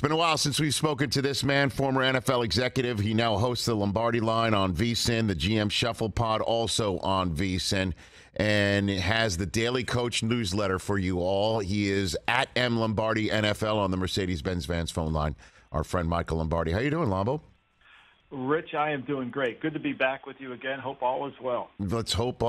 It's been a while since we've spoken to this man, former NFL executive. He now hosts the Lombardi Line on VSiN, the GM Shuffle Pod also on VSiN, and has the Daily Coach newsletter for you all. He is at M Lombardi NFL on the Mercedes-Benz Vans phone line. Our friend Michael Lombardi. How you doing, Lombo? Rich, I am doing great. Good to be back with you again. Hope all is well. Let's hope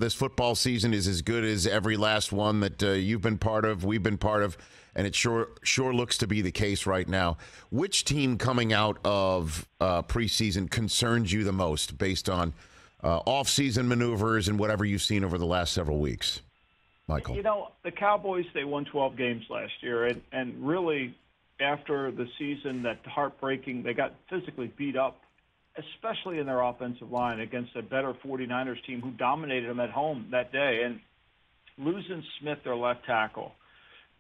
this football season is as good as every last one that you've been part of, we've been part of, and it sure looks to be the case right now. Which team coming out of preseason concerns you the most based on off-season maneuvers and whatever you've seen over the last several weeks, Michael? You know, the Cowboys, they won 12 games last year, and really after the season, that heartbreaking, they got physically beat up, especially in their offensive line against a better 49ers team who dominated them at home that day. And losing Smith, their left tackle,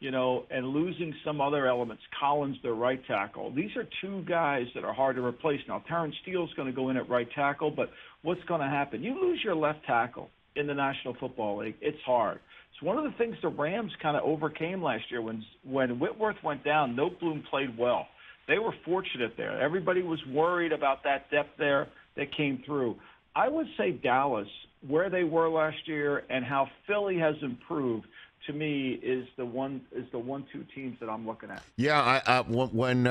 and losing some other elements, Collins, their right tackle. These are two guys that are hard to replace. Now, Terrence Steele's going to go in at right tackle, but what's going to happen? You lose your left tackle in the National Football League. It's hard. It's one of the things the Rams kind of overcame last year when Whitworth went down. Noteboom played well. They were fortunate there. Everybody was worried about that depth there that came through. I would say Dallas, where they were last year and how Philly has improved, to me is the 1-2 teams that I'm looking at. Yeah, when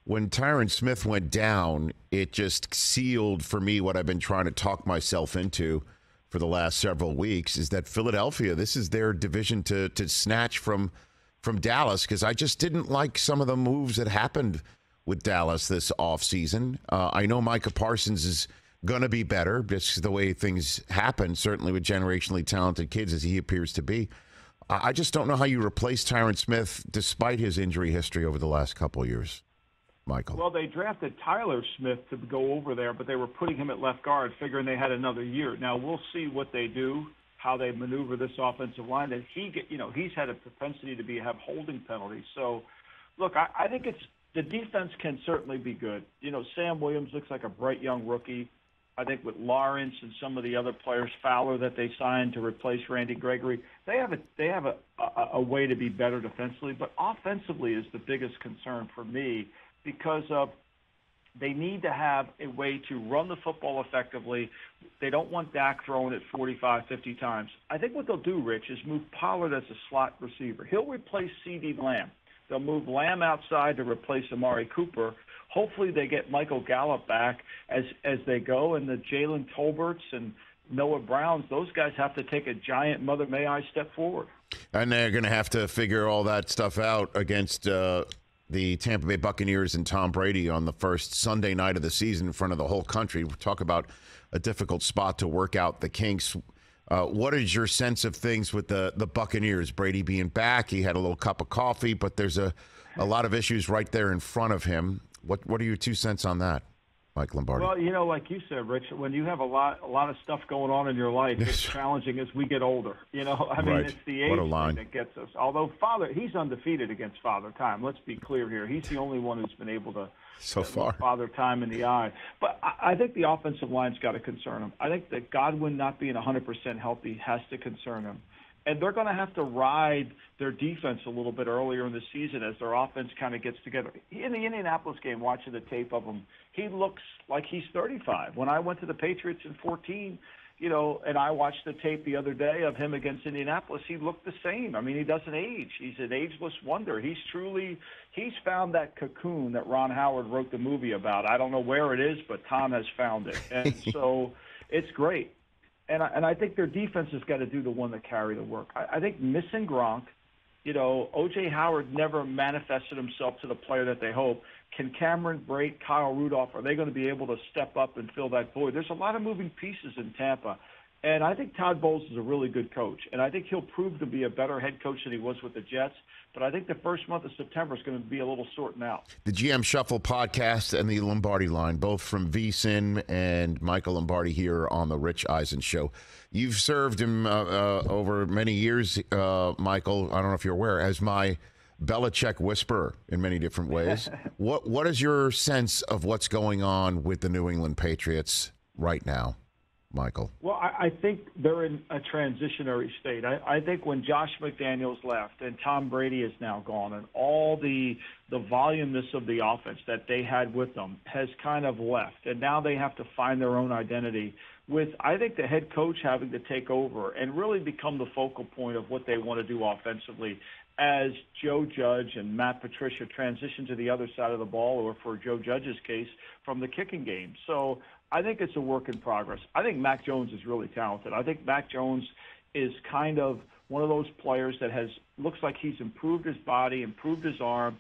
Tyron Smith went down, it just sealed for me what I've been trying to talk myself into for the last several weeks, is that Philadelphia, this is their division to snatch from Dallas, because I just didn't like some of the moves that happened with Dallas this offseason. I know Micah Parsons is going to be better, just the way things happen, certainly with generationally talented kids as he appears to be. I just don't know how you replace Tyron Smith despite his injury history over the last couple of years, Michael. Well, they drafted Tyler Smith to go over there, but they were putting him at left guard, figuring they had another year. Now, we'll see what they do, how they maneuver this offensive line. And he's had a propensity to have holding penalties. So, look, I think the defense can certainly be good. Sam Williams looks like a bright young rookie. I think with Lawrence and some of the other players, Fowler that they signed to replace Randy Gregory, they have a way to be better defensively. But offensively is the biggest concern for me, because they need to have a way to run the football effectively. They don't want Dak throwing it 45, 50 times. I think what they'll do, Rich, is move Pollard as a slot receiver. He'll replace CeeDee Lamb. They'll move Lamb outside to replace Amari Cooper. Hopefully they get Michael Gallup back as they go, and the Jalen Tolberts and Noah Browns, those guys have to take a giant Mother May I step forward. And they're going to have to figure all that stuff out against the Tampa Bay Buccaneers and Tom Brady on the first Sunday night of the season in front of the whole country. We'll talk about a difficult spot to work out the kinks. What is your sense of things with the Buccaneers? Brady being back, he had a little cup of coffee, but there's a lot of issues right there in front of him. What are your 2 cents on that, Mike Lombardi? Well, like you said, Rich, when you have a lot of stuff going on in your life, it's challenging as we get older. Right. It's the age thing that gets us. Although he's undefeated against Father Time. Let's be clear here. He's the only one who's been able to so far Father Time in the eye. But I think the offensive line's got to concern him. I think that Godwin not being 100% healthy has to concern him. And they're going to have to ride their defense a little bit earlier in the season as their offense kind of gets together. In the Indianapolis game, watching the tape of him, he looks like he's 35. When I went to the Patriots in 14, and I watched the tape the other day of him against Indianapolis, he looked the same. I mean, he doesn't age. He's an ageless wonder. He's found that cocoon that Ron Howard wrote the movie about. I don't know where it is, but Tom has found it. And so it's great. And I think their defense has got to do the one that carry the work. I think missing Gronk, O.J. Howard never manifested himself to the player that they hope. Can Cameron Brate, Kyle Rudolph, are they going to be able to step up and fill that void? There's a lot of moving pieces in Tampa. And I think Todd Bowles is a really good coach. And I think he'll prove to be a better head coach than he was with the Jets. But I think the first month of September is going to be a little sorting out. The GM Shuffle podcast and the Lombardi Line, both from VSiN and Michael Lombardi here on the Rich Eisen Show. You've served him over many years, Michael, I don't know if you're aware, as my Belichick whisperer in many different ways. What is your sense of what's going on with the New England Patriots right now? Michael? Well, I think they're in a transitionary state. I think when Josh McDaniels left and Tom Brady is now gone and all the voluminous of the offense that they had with them has kind of left, and now they have to find their own identity with, I think, the head coach having to take over and really become the focal point of what they want to do offensively as Joe Judge and Matt Patricia transition to the other side of the ball, or for Joe Judge's case, from the kicking game. So I think it's a work in progress. I think Mac Jones is really talented. I think Mac Jones is kind of one of those players that looks like he's improved his body, improved his arm,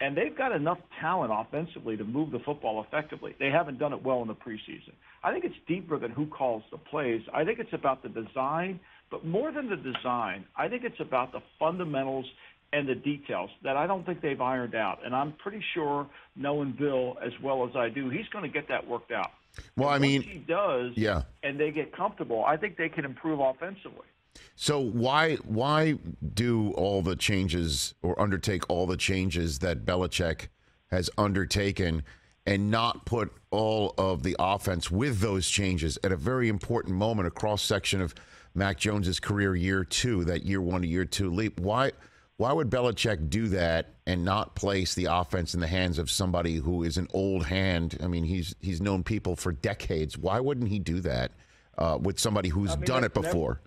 and they've got enough talent offensively to move the football effectively. They haven't done it well in the preseason. I think it's deeper than who calls the plays. I think it's about the design, but more than the design, I think it's about the fundamentals and the details that I don't think they've ironed out. And I'm pretty sure, knowing Bill as well as I do, he's going to get that worked out. Well, and I mean, once he does, yeah, and they get comfortable, I think they can improve offensively. So why do all the changes or undertake all the changes that Belichick has undertaken and not put all of the offense with those changes at a very important moment, a cross-section of Mac Jones's career, year two, that year one to year two leap? Why would Belichick do that and not place the offense in the hands of somebody who is an old hand? I mean, he's known people for decades. Why wouldn't he do that with somebody who's done it before?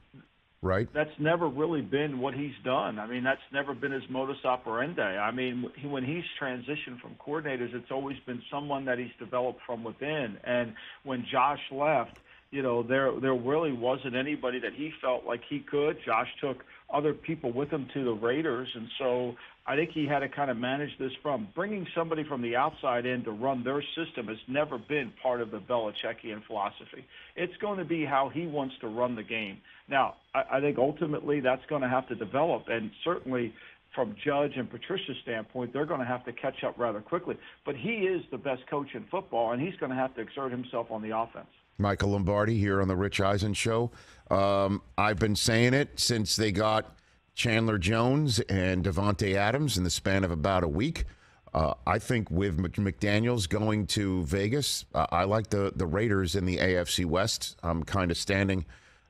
Right. That's never really been what he's done. I mean, that's never been his modus operandi. I mean, when he's transitioned from coordinators, it's always been someone that he's developed from within. And when Josh left, there really wasn't anybody that he felt like he could. Josh took other people with him to the Raiders, and so I think he had to kind of manage this from bringing somebody from the outside in to run their system has never been part of the Belichickian philosophy. It's going to be how he wants to run the game. Now, I think ultimately that's going to have to develop, and certainly from Judge and Patricia's standpoint, they're going to have to catch up rather quickly. But he is the best coach in football, and he's going to have to exert himself on the offense. Michael Lombardi here on the Rich Eisen Show. I've been saying it since they got Chandler Jones and Devontae Adams in the span of about a week. I think with McDaniels going to Vegas, I like the Raiders in the AFC West. I'm kind of standing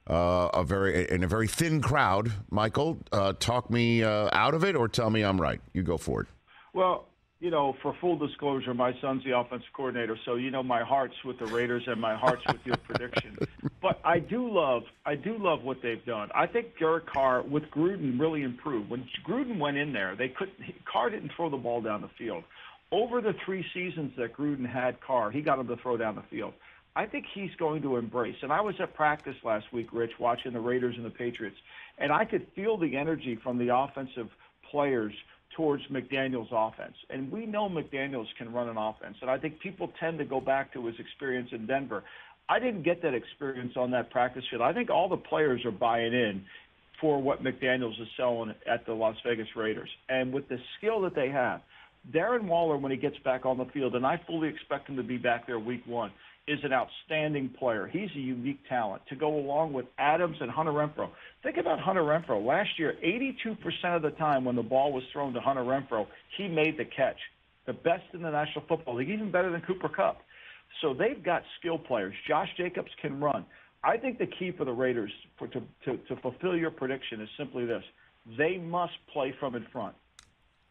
in a very thin crowd. Michael, talk me out of it or tell me I'm right. You go for it. Well, for full disclosure, my son's the offensive coordinator, so my heart's with the Raiders and my heart's with your prediction. But I do love what they've done. I think Derek Carr with Gruden really improved. When Gruden went in there, Carr didn't throw the ball down the field. Over the 3 seasons that Gruden had Carr, he got him to throw down the field. I think he's going to embrace. And I was at practice last week, Rich, watching the Raiders and the Patriots, and I could feel the energy from the offensive players towards McDaniels' offense. And we know McDaniels can run an offense, and I think people tend to go back to his experience in Denver. I didn't get that experience on that practice field. I think all the players are buying in for what McDaniels is selling at the Las Vegas Raiders. And with the skill that they have, Darren Waller, when he gets back on the field, and I fully expect him to be back there week one, is an outstanding player. He's a unique talent to go along with Adams and Hunter Renfrow. Think about Hunter Renfrow. Last year, 82% of the time when the ball was thrown to Hunter Renfrow, he made the catch. The best in the National Football League, even better than Cooper Kupp. So they've got skill players. Josh Jacobs can run. I think the key for the Raiders to fulfill your prediction is simply this. They must play from in front.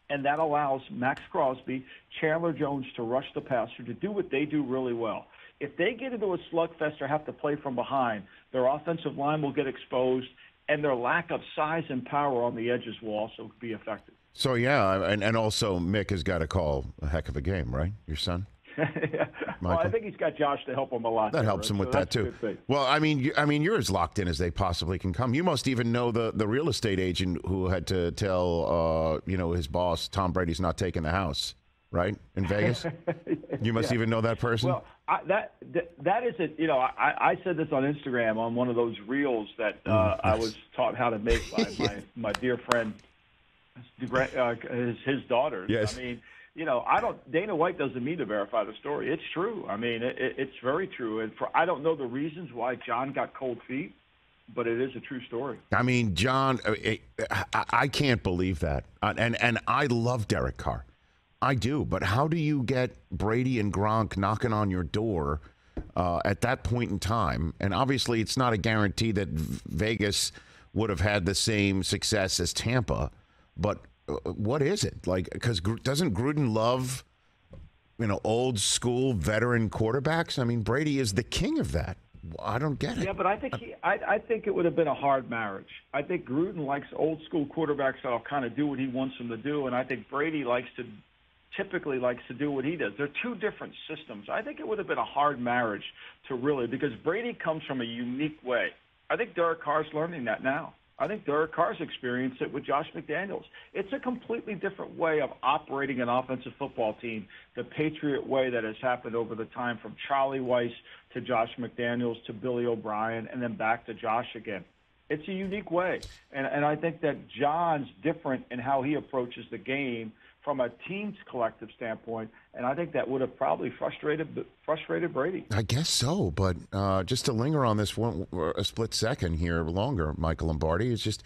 And that allows Max Crosby, Chandler Jones to rush the passer, to do what they do really well. If they get into a slugfest or have to play from behind, their offensive line will get exposed, and their lack of size and power on the edges will also be affected. So, yeah, and also Mick has got to call a heck of a game, right, your son? Yeah. Well, I think he's got Josh to help him a lot. That helps him with that, too. Well, I mean, you're as locked in as they possibly can come. You must even know the real estate agent who had to tell, his boss, Tom Brady's not taking the house, right, in Vegas? You must even know that person? Well, that is it. I said this on Instagram on one of those reels that I was taught how to make by my dear friend, his daughters. Yes. I mean, Dana White doesn't need to verify the story. It's true. I mean, it's very true. And I don't know the reasons why John got cold feet, but it is a true story. I mean, John, I can't believe that. And I love Derek Carr. I do. But how do you get Brady and Gronk knocking on your door at that point in time. And obviously, it's not a guarantee that Vegas would have had the same success as Tampa. But what is it? Like, because doesn't Gruden love, old school veteran quarterbacks? I mean, Brady is the king of that. I don't get it. Yeah, but I think I think it would have been a hard marriage. I think Gruden likes old school quarterbacks that'll kind of do what he wants them to do, and I think Brady typically likes to do what he does. They're two different systems. I think it would have been a hard marriage because Brady comes from a unique way. I think Derek Carr's learning that now. I think Derek Carr's experienced it with Josh McDaniels. It's a completely different way of operating an offensive football team, the Patriot way that has happened over the time from Charlie Weiss to Josh McDaniels to Billy O'Brien and then back to Josh again. It's a unique way. And I think that John's different in how he approaches the game from a team's collective standpoint, and I think that would have probably frustrated Brady. I guess so, but just to linger on this one a split second here longer, Michael Lombardi, is just,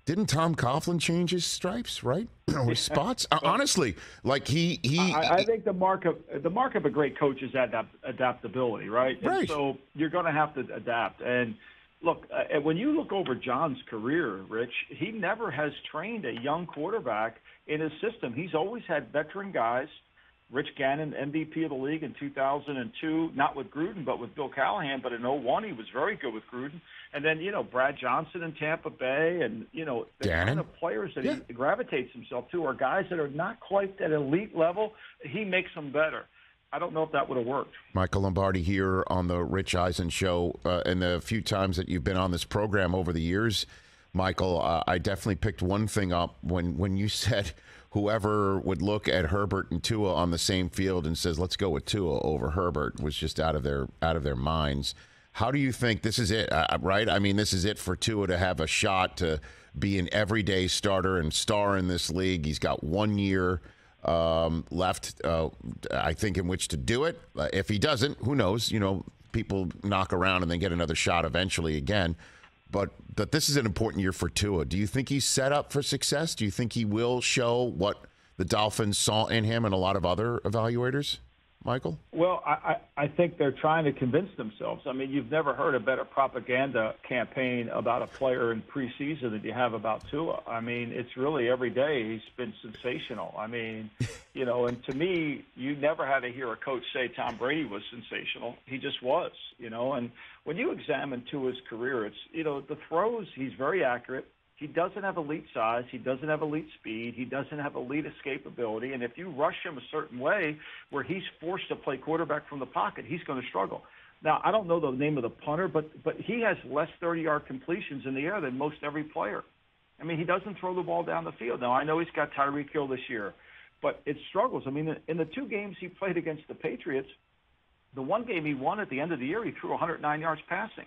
didn't Tom Coughlin change his stripes, right? Or his spots? Honestly, like I think the mark of a great coach is adaptability, right? Right. And so you're going to have to adapt. And look, when you look over John's career, Rich, he never has trained a young quarterback in his system. He's always had veteran guys. Rich Gannon, MVP of the league in 2002, not with Gruden, but with Bill Callahan. But in 2001, he was very good with Gruden. And then, Brad Johnson in Tampa Bay. And, the kind of players that he gravitates himself to are guys that are not quite at elite level. He makes them better. I don't know if that would have worked. Michael Lombardi here on the Rich Eisen Show. And the few times that you've been on this program over the years, Michael, I definitely picked one thing up when you said whoever would look at Herbert and Tua on the same field and says, let's go with Tua over Herbert, was just out of their minds. How do you think this is it, right? I mean, this is it for Tua to have a shot to be an everyday starter and star in this league. He's got 1 year left, I think, in which to do it. If he doesn't, who knows? People knock around and then get another shot eventually again. But this is an important year for Tua. Do you think he's set up for success? Do you think he will show what the Dolphins saw in him and a lot of other evaluators, Michael? Well, I think they're trying to convince themselves. I mean, you've never heard a better propaganda campaign about a player in preseason than you have about Tua. I mean, it's really every day he's been sensational. I mean, and to me, you never had to hear a coach say Tom Brady was sensational. He just was, and when you examine Tua's career, it's, the throws, he's very accurate. He doesn't have elite size. He doesn't have elite speed. He doesn't have elite escapability. And if you rush him a certain way where he's forced to play quarterback from the pocket, he's going to struggle. Now, I don't know the name of the punter, but he has less 30-yard completions in the air than most every player. I mean, he doesn't throw the ball down the field. Now, I know he's got Tyreek Hill this year, but it struggles. I mean, in the two games he played against the Patriots, the one game he won at the end of the year, he threw 109 yards passing.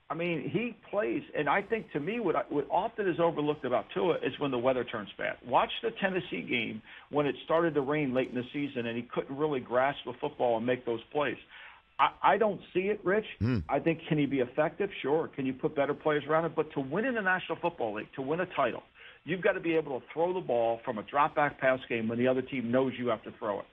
I mean, he plays, and I think to me what often is overlooked about Tua is when the weather turns bad. Watch the Tennessee game when it started to rain late in the season and he couldn't really grasp the football and make those plays. I don't see it, Rich. I think, can he be effective? Sure. Can you put better players around it? But to win in the National Football League, to win a title, you've got to be able to throw the ball from a drop-back pass game when the other team knows you have to throw it.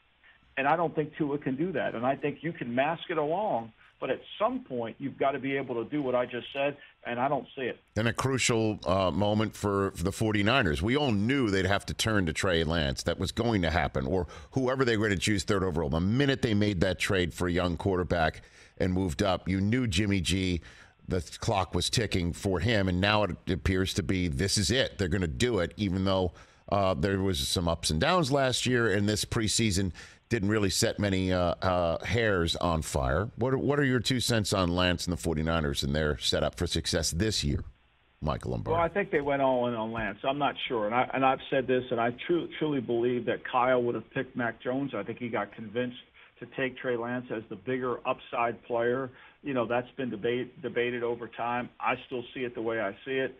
And I don't think Tua can do that. And I think you can mask it along, but at some point, you've got to be able to do what I just said, and I don't see it. And a crucial moment for the 49ers. We all knew they'd have to turn to Trey Lance. That was going to happen, or whoever they were going to choose third overall. The minute they made that trade for a young quarterback and moved up, you knew Jimmy G, the clock was ticking for him, and now it appears to be this is it. They're going to do it, even though there was some ups and downs last year, and this preseason didn't really set many hairs on fire. What are your 2 cents on Lance and the 49ers and their setup for success this year, Michael Lombardi? Well, I think they went all in on Lance. I'm not sure. And I've said this, and I truly believe that Kyle would have picked Mac Jones. I think he got convinced to take Trey Lance as the bigger upside player. That's been debated over time. I still see it the way I see it.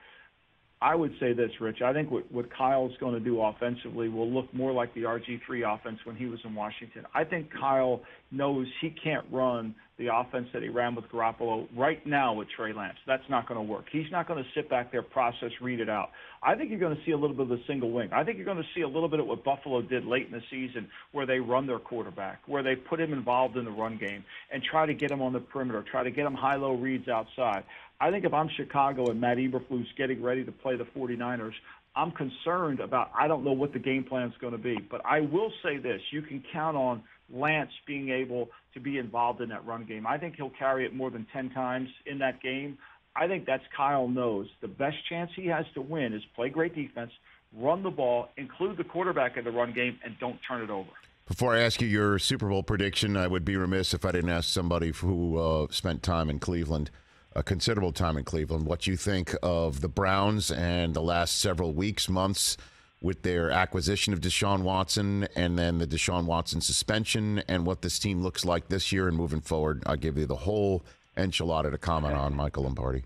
I would say this, Rich. I think what Kyle's going to do offensively will look more like the RG3 offense when he was in Washington. I think Kyle knows he can't run the offense that he ran with Garoppolo right now with Trey Lance. That's not going to work. He's not going to sit back there, process, read it out. I think you're going to see a little bit of the single wing. I think you're going to see a little bit of what Buffalo did late in the season, where they run their quarterback, where they put him involved in the run game and try to get him on the perimeter, try to get him high-low reads outside. I think if I'm Chicago and Matt Eberflus getting ready to play the 49ers, I'm concerned about, I don't know what the game plan is going to be. But I will say this, you can count on Lance being able to be involved in that run game. I think he'll carry it more than 10 times in that game. I think that's Kyle knows. The best chance he has to win is play great defense, run the ball, include the quarterback in the run game, and don't turn it over. Before I ask you your Super Bowl prediction, I would be remiss if I didn't ask somebody who spent time in Cleveland, a considerable time in Cleveland, what you think of the Browns and the last several weeks, months, with their acquisition of Deshaun Watson and then the Deshaun Watson suspension, and what this team looks like this year and moving forward. I'll give you the whole enchilada to comment on, Michael Lombardi.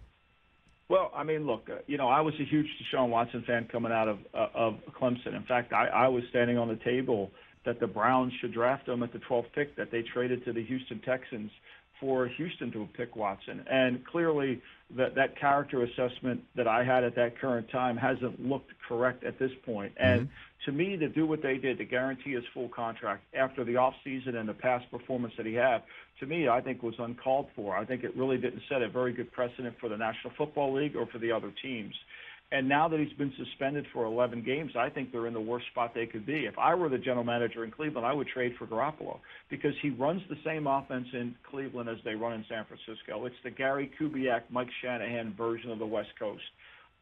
Well, I mean, look, I was a huge Deshaun Watson fan coming out of Clemson. In fact, I was standing on the table that the Browns should draft him at the 12th pick, that they traded to the Houston Texans for Houston to pick Watson. And clearly that character assessment that I had at that current time hasn't looked correct at this point. And to me, to do what they did, to guarantee his full contract after the offseason and the past performance that he had, to me, I think was uncalled for. I think it really didn't set a very good precedent for the National Football League or for the other teams. And now that he's been suspended for 11 games, I think they're in the worst spot they could be. If I were the general manager in Cleveland, I would trade for Garoppolo because he runs the same offense in Cleveland as they run in San Francisco. It's the Gary Kubiak, Mike Shanahan version of the West Coast.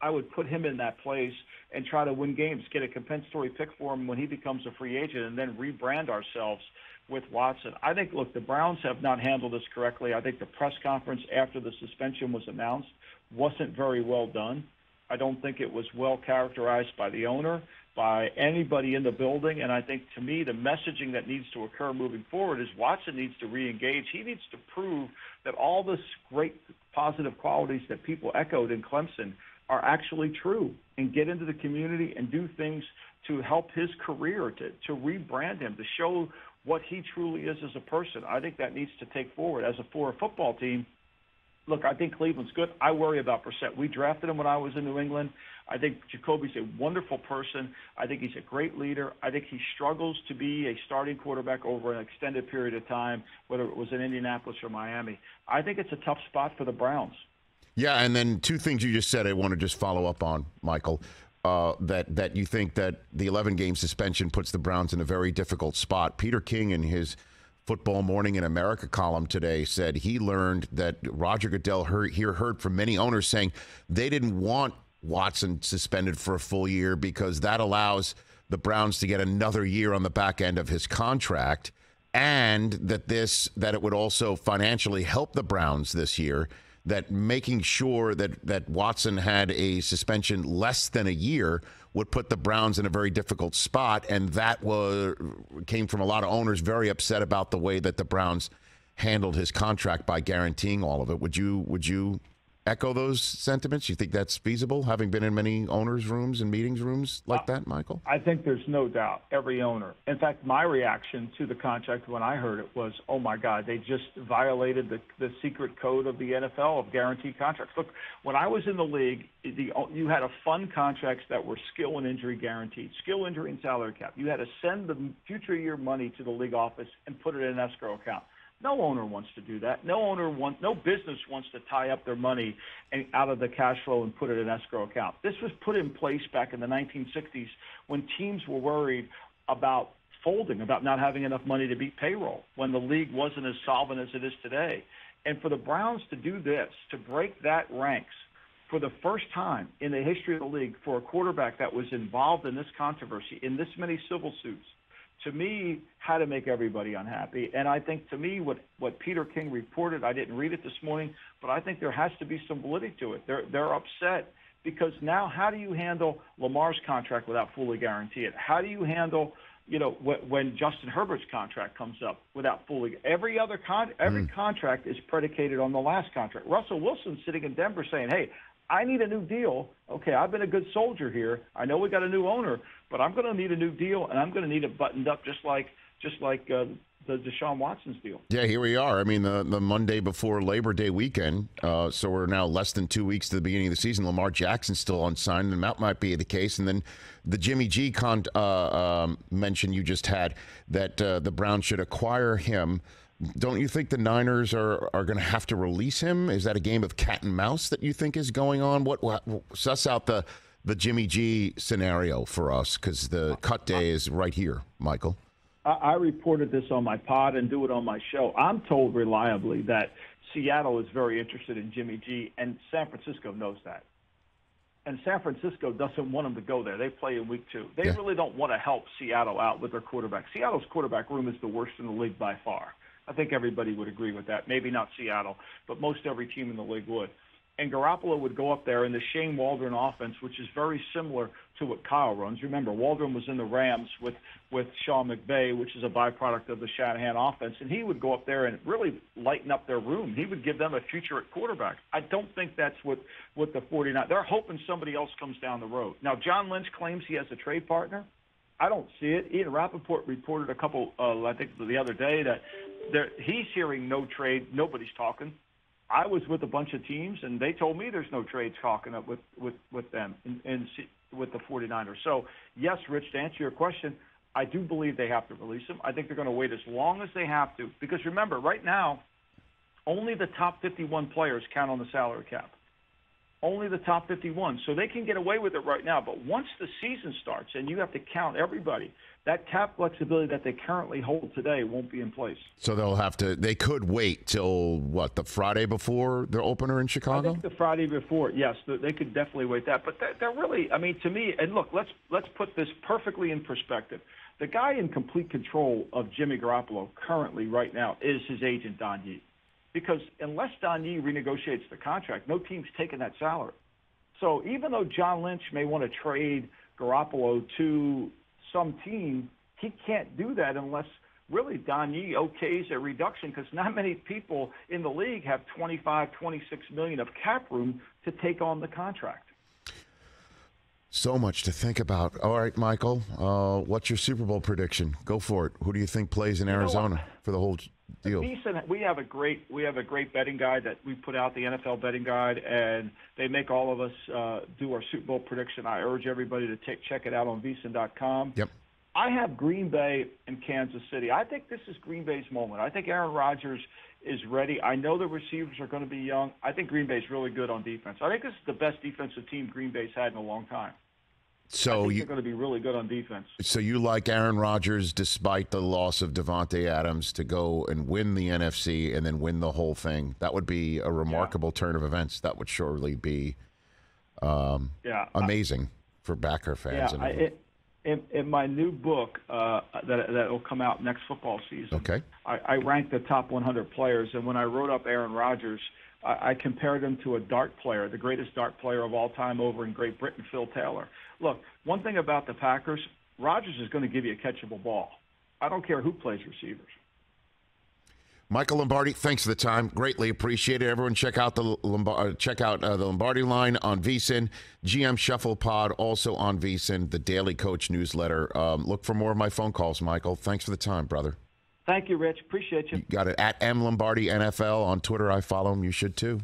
I would put him in that place and try to win games, get a compensatory pick for him when he becomes a free agent, and then rebrand ourselves with Watson. I think, look, the Browns have not handled this correctly. I think the press conference after the suspension was announced wasn't very well done. I don't think it was well characterized by the owner, by anybody in the building. And I think, to me, the messaging that needs to occur moving forward is Watson needs to reengage. He needs to prove that all this great positive qualities that people echoed in Clemson are actually true, and get into the community and do things to help his career, to rebrand him, to show what he truly is as a person. I think that needs to take forward. For a football team, look, I think Cleveland's good. I worry about Brissett. We drafted him when I was in New England. I think Jacoby's a wonderful person. I think he's a great leader. I think he struggles to be a starting quarterback over an extended period of time, whether it was in Indianapolis or Miami. I think it's a tough spot for the Browns. Yeah, and then two things you just said I want to just follow up on, Michael, that you think that the 11-game suspension puts the Browns in a very difficult spot. Peter King, in his Football Morning in America column today, said he learned that Roger Goodell heard from many owners saying they didn't want Watson suspended for a full year because that allows the Browns to get another year on the back end of his contract, and that it would also financially help the Browns this year, that making sure that Watson had a suspension less than a year would put the Browns in a very difficult spot. And that came from a lot of owners very upset about the way that the Browns handled his contract by guaranteeing all of it. Would you echo those sentiments? You think that's feasible, having been in many owners' rooms and meetings rooms like that, Michael? I think there's no doubt. Every owner. In fact, my reaction to the contract when I heard it was, oh, my God, they just violated the secret code of the NFL of guaranteed contracts. Look, when I was in the league, you had to fund contracts that were skill and injury guaranteed, skill, injury, and salary cap. You had to send the future year money to the league office and put it in an escrow account. No owner wants to do that. No business wants to tie up their money out of the cash flow and put it in an escrow account. This was put in place back in the 1960s when teams were worried about folding, about not having enough money to beat payroll, when the league wasn't as solvent as it is today. And for the Browns to do this, to break that ranks for the first time in the history of the league for a quarterback that was involved in this controversy, in this many civil suits, to me, had to make everybody unhappy. And I think, to me, what Peter King reported, I didn't read it this morning, but I think there has to be some validity to it. They're upset because now how do you handle Lamar's contract without fully guaranteeing it? How do you handle, when Justin Herbert's contract comes up without fully – every contract is predicated on the last contract. Russell Wilson's sitting in Denver saying, hey, I need a new deal. Okay, I've been a good soldier here. I know we got a new owner, but I'm going to need a new deal, and I'm going to need it buttoned up just like the Deshaun Watson's deal. Yeah, here we are. I mean, the Monday before Labor Day weekend, so we're now less than 2 weeks to the beginning of the season. Lamar Jackson's still unsigned, and that might be the case. And then the Jimmy G mention you just had, that the Browns should acquire him. Don't you think the Niners are going to have to release him? Is that a game of cat and mouse that you think is going on? What suss out the Jimmy G scenario for us, because the cut day is right here, Michael. I reported this on my pod and do it on my show. I'm told reliably that Seattle is very interested in Jimmy G, and San Francisco knows that. And San Francisco doesn't want him to go there. They play in week 2. They really don't want to help Seattle out with their quarterback. Seattle's quarterback room is the worst in the league by far. I think everybody would agree with that. Maybe not Seattle, but most every team in the league would. And Garoppolo would go up there in the Shane Waldron offense, which is very similar to what Kyle runs. Remember, Waldron was in the Rams with Sean McVay, which is a byproduct of the Shanahan offense, and he would go up there and really lighten up their room. He would give them a future at quarterback. I don't think that's what the 49ers – they're hoping somebody else comes down the road. Now, John Lynch claims he has a trade partner. I don't see it. Ian Rappaport reported a couple, I think the other day, that he's hearing no trade. Nobody's talking. I was with a bunch of teams, and they told me there's no trades talking up with them and with the 49ers. So, yes, Rich, to answer your question, I do believe they have to release him. I think they're going to wait as long as they have to, because remember, right now, only the top 51 players count on the salary cap. Only the top 51. So they can get away with it right now. But once the season starts and you have to count everybody, that cap flexibility that they currently hold today won't be in place. So they could wait till, the Friday before the opener in Chicago? I think the Friday before, yes. They could definitely wait that. But they're really, I mean, to me, and look, let's put this perfectly in perspective. The guy in complete control of Jimmy Garoppolo currently right now is his agent, Don Yee. Because unless Don Yee renegotiates the contract, no team's taking that salary. So even though John Lynch may want to trade Garoppolo to some team, he can't do that unless really Don Yee okays a reduction, because not many people in the league have $25, $26 million of cap room to take on the contract. So much to think about. All right, Michael, what's your Super Bowl prediction? Go for it. Who do you think plays in Arizona for the whole deal? We have a great betting guide that we put out, the NFL betting guide, and they make all of us do our Super Bowl prediction. I urge everybody to check it out on VSiN.com. Yep. I have Green Bay and Kansas City. I think this is Green Bay's moment. I think Aaron Rodgers is ready. I know the receivers are going to be young. I think Green Bay's really good on defense. I think this is the best defensive team Green Bay's had in a long time. So they're going to be really good on defense. So you like Aaron Rodgers, despite the loss of Devontae Adams, to go and win the NFC and then win the whole thing? That would be a remarkable turn of events. That would surely be amazing for Packer fans. In my new book that will come out next football season, I ranked the top 100 players, and when I wrote up Aaron Rodgers, I compared him to a dart player, the greatest dart player of all time over in Great Britain, Phil Taylor. Look, one thing about the Packers, Rodgers is going to give you a catchable ball. I don't care who plays receivers. Michael Lombardi, thanks for the time. Greatly appreciated. Everyone, check out the Lombardi line on VSiN. GM Shuffle Pod also on VSiN. The Daily Coach newsletter. Look for more of my phone calls, Michael. Thanks for the time, brother. Thank you, Rich. Appreciate you. You got it at M Lombardi NFL on Twitter. I follow him. You should too.